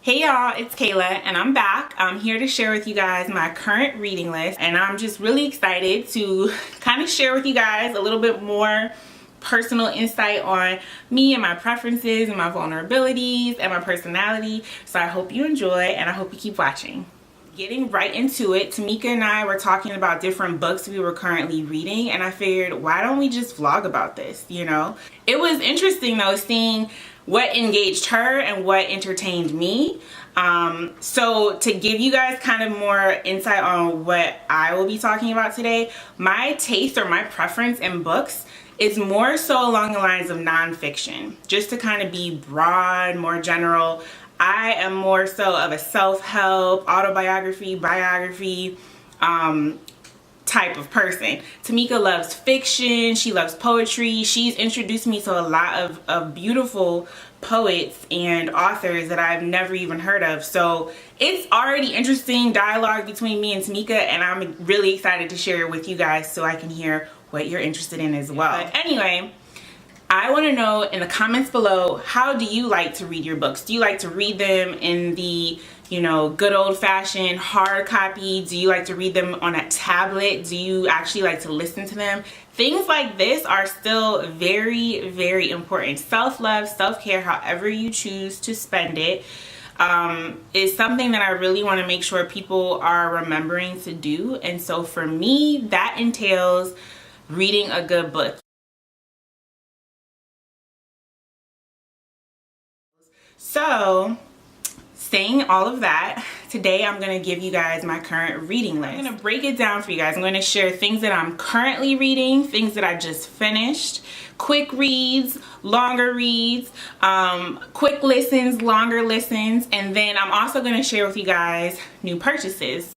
Hey y'all, it's Kayla and I'm back. I'm here to share with you guys my current reading list, and I'm just really excited to kind of share with you guys a little bit more personal insight on me and my preferences and my vulnerabilities and my personality. So I hope you enjoy and I hope you keep watching. Getting right into it, Tamika and I were talking about different books we were currently reading, and I figured, why don't we just vlog about this, you know? It was interesting though, seeing what engaged her and what entertained me. So to give you guys kind of more insight on what I will be talking about today, my taste or my preference in books is more so along the lines of nonfiction. Just to kind of be broad, more general, I am more so of a self-help, autobiography, biography type of person. Tamika loves fiction, she loves poetry. She's introduced me to a lot of beautiful poets and authors that I've never even heard of. So it's already interesting dialogue between me and Tamika, and I'm really excited to share it with you guys so I can hear what you're interested in as well. But anyway, I want to know in the comments below, how do you like to read your books? Do you like to read them in the, you know, good old-fashioned hard copy? Do you like to read them on a tablet? Do you actually like to listen to them? Things like this are still very, very important. Self-love, self-care, however you choose to spend it, is something that I really want to make sure people are remembering to do. And so for me, that entails reading a good book. So, saying all of that, today I'm going to give you guys my current reading list. I'm going to break it down for you guys. I'm going to share things that I'm currently reading, things that I just finished, quick reads, longer reads, quick listens, longer listens, and then I'm also going to share with you guys new purchases.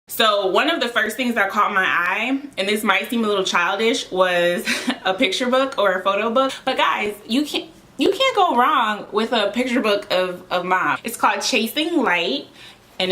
So one of the first things that caught my eye, and this might seem a little childish, was a picture book or a photo book. But guys, you can't go wrong with a picture book of mom. It's called Chasing Light, and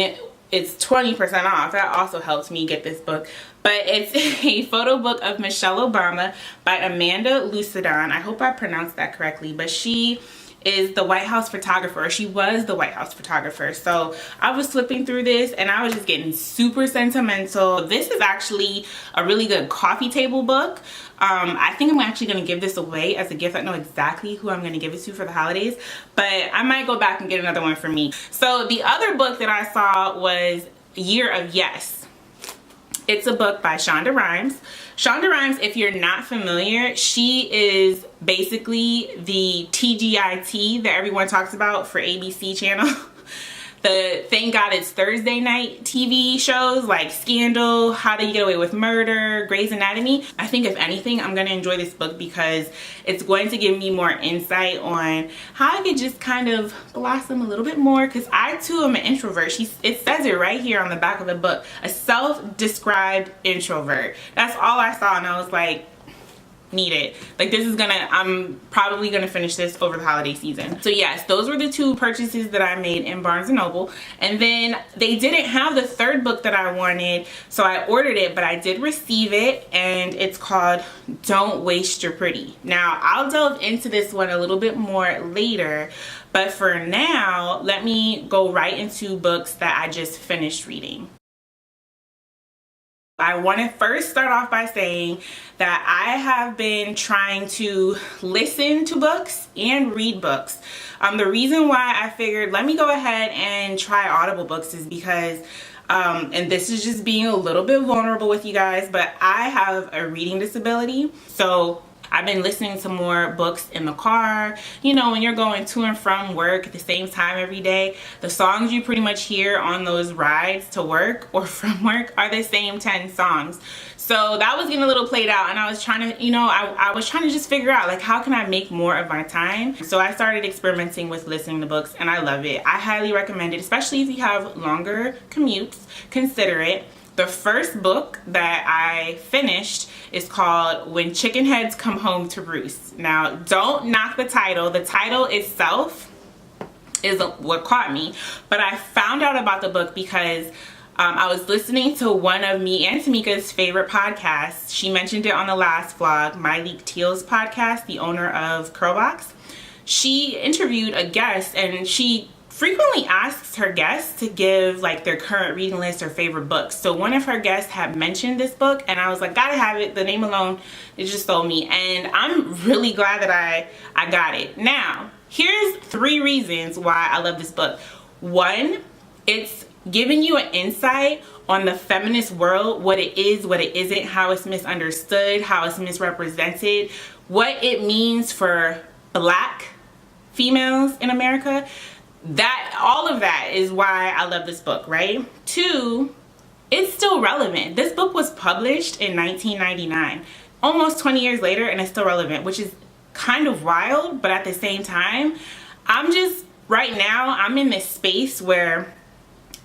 it's 20% off. That also helps me get this book. But it's a photo book of Michelle Obama by Amanda Lucidon. I hope I pronounced that correctly, but she is the White House photographer. She was the White House photographer. So I was flipping through this and I was just getting super sentimental. This is actually a really good coffee table book. I think I'm actually going to give this away as a gift. I know exactly who I'm going to give it to for the holidays, but I might go back and get another one for me. So the other book that I saw was Year of Yes. It's a book by Shonda Rhimes. Shonda Rhimes, if you're not familiar, she is basically the TGIT that everyone talks about for ABC channel. The Thank God It's Thursday night TV shows like Scandal, How to Get Away with Murder, Grey's Anatomy. I think if anything, I'm going to enjoy this book because it's going to give me more insight on how I could just kind of blossom a little bit more, because I too am an introvert. It says it right here on the back of the book, a self-described introvert. That's all I saw, and I was like, need it. Like, this is I'm probably gonna finish this over the holiday season. So yes, those were the two purchases that I made in Barnes & Noble. And then they didn't have the third book that I wanted, so I ordered it, but I did receive it, and it's called Don't Waste Your Pretty. Now, I'll delve into this one a little bit more later, but for now, let me go right into books that I just finished reading. I want to first start off by saying that I have been trying to listen to books and read books. The reason why I figured let me go ahead and try Audible books is because, and this is just being a little bit vulnerable with you guys, but I have a reading disability. So I've been listening to more books in the car. You know, when you're going to and from work at the same time every day, the songs you pretty much hear on those rides to work or from work are the same 10 songs. So that was getting a little played out, and I was trying to, you know, I was trying to just figure out, like, how can I make more of my time? So I started experimenting with listening to books, and I love it. I highly recommend it, especially if you have longer commutes. Consider it. The first book that I finished is called When Chickenheads Come Home to Roost. Now, don't knock the title. The title itself is what caught me, but I found out about the book because I was listening to one of me and Tamika's favorite podcasts. She mentioned it on the last vlog, My Leak Teal's podcast, the owner of Curlbox. she interviewed a guest, and she frequently asks her guests to give like their current reading list or favorite books. So one of her guests had mentioned this book, and I was like, gotta have it. The name alone, it just sold me, and I'm really glad that I got it. Now, here's 3 reasons why I love this book. 1, it's giving you an insight on the feminist world, what it is, what it isn't, how it's misunderstood, how it's misrepresented, what it means for Black females in America. That, all of that is why I love this book, right? 2, it's still relevant. This book was published in 1999, almost 20 years later, and it's still relevant, which is kind of wild. But at the same time, right now I'm in this space where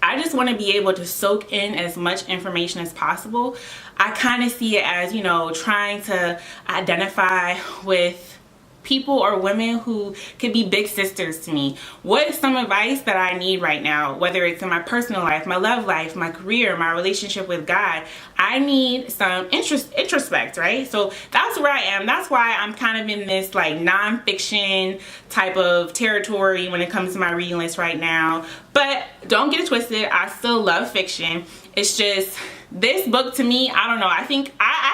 I just want to be able to soak in as much information as possible. I kind of see it as, you know, trying to identify with people or women who could be big sisters to me. What is some advice that I need right now, whether it's in my personal life, my love life, my career, my relationship with God? I need some introspect, right? So that's where I am. That's why I'm kind of in this like nonfiction type of territory when it comes to my reading list right now. But don't get it twisted, I still love fiction. It's just, this book to me, I don't know, I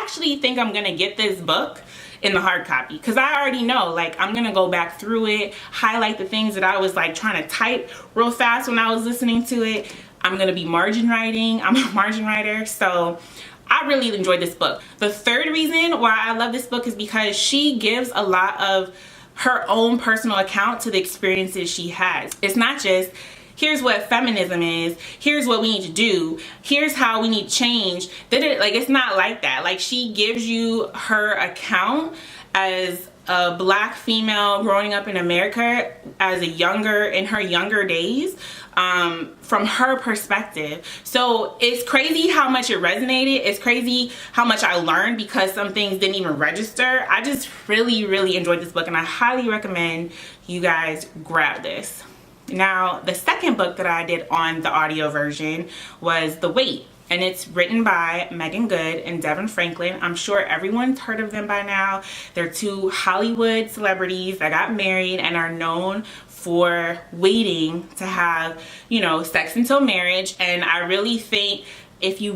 actually think I'm gonna get this book in the hard copy, because I already know, like, I'm gonna go back through it, highlight the things that I was like trying to type real fast when I was listening to it. I'm gonna be margin writing. I'm a margin writer, so I really enjoyed this book. The 3rd reason why I love this book is because she gives a lot of her own personal account to the experiences she has. It's not just, here's what feminism is, here's what we need to do, here's how we need change. Like, it's not like that. Like, she gives you her account as a Black female growing up in America in her younger days, from her perspective. So it's crazy how much it resonated. It's crazy how much I learned, because some things didn't even register. I just really enjoyed this book, and I highly recommend you guys grab this. Now, the second book that I did on the audio version was The Wait, and it's written by Meagan Good and DeVon Franklin. I'm sure everyone's heard of them by now. They're 2 Hollywood celebrities that got married and are known for waiting to have, you know, sex until marriage. And I really think if you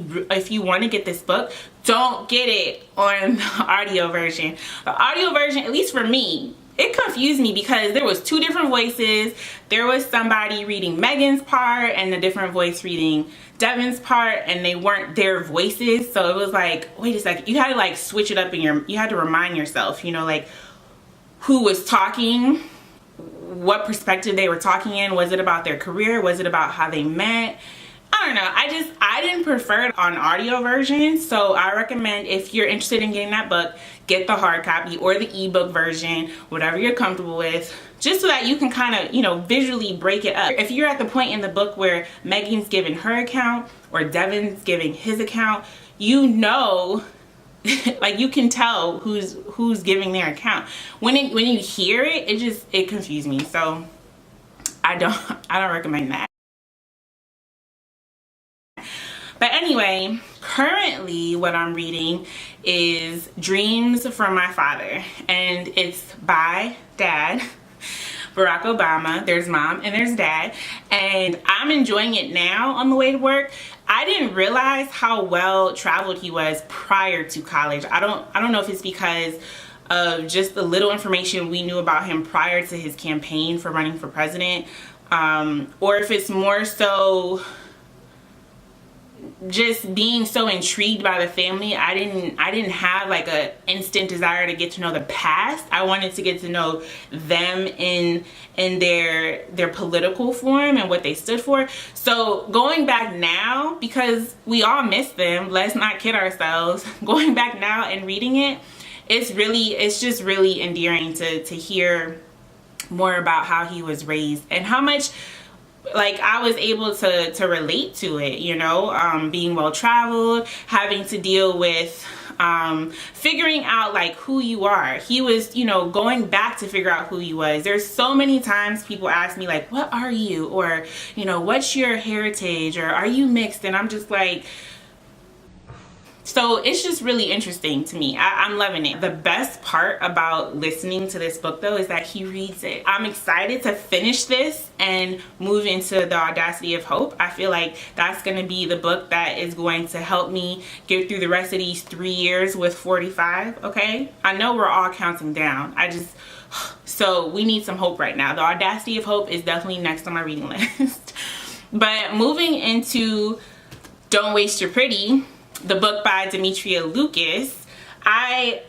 want to get this book, don't get it on the audio version. The audio version, at least for me, it confused me because there was 2 different voices. There was somebody reading Megan's part and a different voice reading DeVon's part, and they weren't their voices. So it was like, wait a second, you had to like switch it up you had to remind yourself, you know, like who was talking, what perspective they were talking in. Was it about their career? Was it about how they met? I don't know. I didn't prefer it on audio version, so I recommend, if you're interested in getting that book, get the hard copy or the ebook version, whatever you're comfortable with, just so that you can kind of, you know, visually break it up. If you're at the point in the book where Megan's giving her account or DeVon's giving his account, you know, like, you can tell who's giving their account. When you hear it, it confused me. So I don't recommend that. But anyway, currently what I'm reading is Dreams from My Father, and it's by Dad, Barack Obama. There's Mom and there's Dad, and I'm enjoying it now on the way to work. I didn't realize how well traveled he was prior to college. I don't know if it's because of just the little information we knew about him prior to his campaign for running for president, or if it's more so just being so intrigued by the family. I didn't have like a instant desire to get to know the past. I wanted to get to know them in their political form and what they stood for. So going back now, because we all miss them, let's not kid ourselves, going back now and reading it, it's just really endearing to hear more about how he was raised and how much, like, I was able to relate to it, you know, being well traveled, having to deal with figuring out like who you are. He was, you know, going back to figure out who he was. There's so many times people ask me like, what are you? Or, you know, what's your heritage? Or are you mixed? And I'm just like, So it's just really interesting to me. I'm loving it. The best part about listening to this book though is that he reads it. I'm excited to finish this and move into The Audacity of Hope. I feel like that's going to be the book that is going to help me get through the rest of these 3 years with 45, okay? I know we're all counting down. So we need some hope right now. The Audacity of Hope is definitely next on my reading list. But moving into Don't Waste Your Pretty, the book by Demetria Lucas, I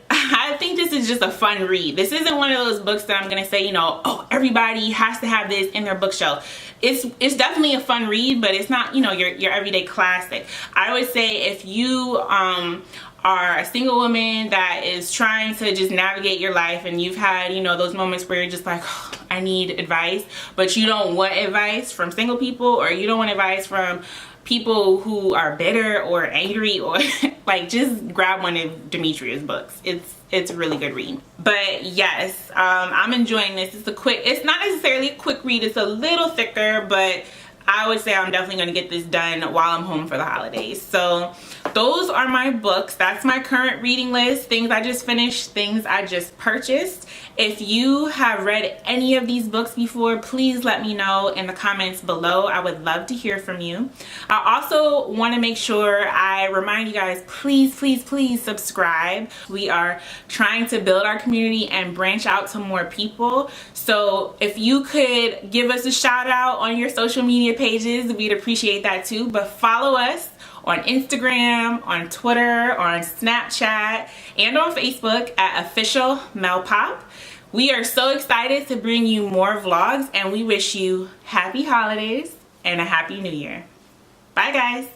think this is just a fun read. This isn't one of those books that I'm gonna say, you know, oh, everybody has to have this in their bookshelf. It's definitely a fun read, but it's not, you know, your everyday classic. I would say if you are a single woman that is trying to just navigate your life, and you've had, you know, those moments where you're just like, oh, I need advice, but you don't want advice from single people, or you don't want advice from people who are bitter or angry, or like, just grab one of Demetria's books. It's a really good read. But yes, I'm enjoying this. It's not necessarily a quick read, it's a little thicker, but I would say I'm definitely going to get this done while I'm home for the holidays. So those are my books. That's my current reading list. Things I just finished, things I just purchased. If you have read any of these books before, please let me know in the comments below. I would love to hear from you. I also want to make sure I remind you guys, please, please, please subscribe. We are trying to build our community and branch out to more people. So if you could give us a shout out on your social media pages, we'd appreciate that too. But follow us on Instagram, on Twitter, on Snapchat, and on Facebook at Official Melpop. We are so excited to bring you more vlogs, and we wish you happy holidays and a happy new year. Bye guys.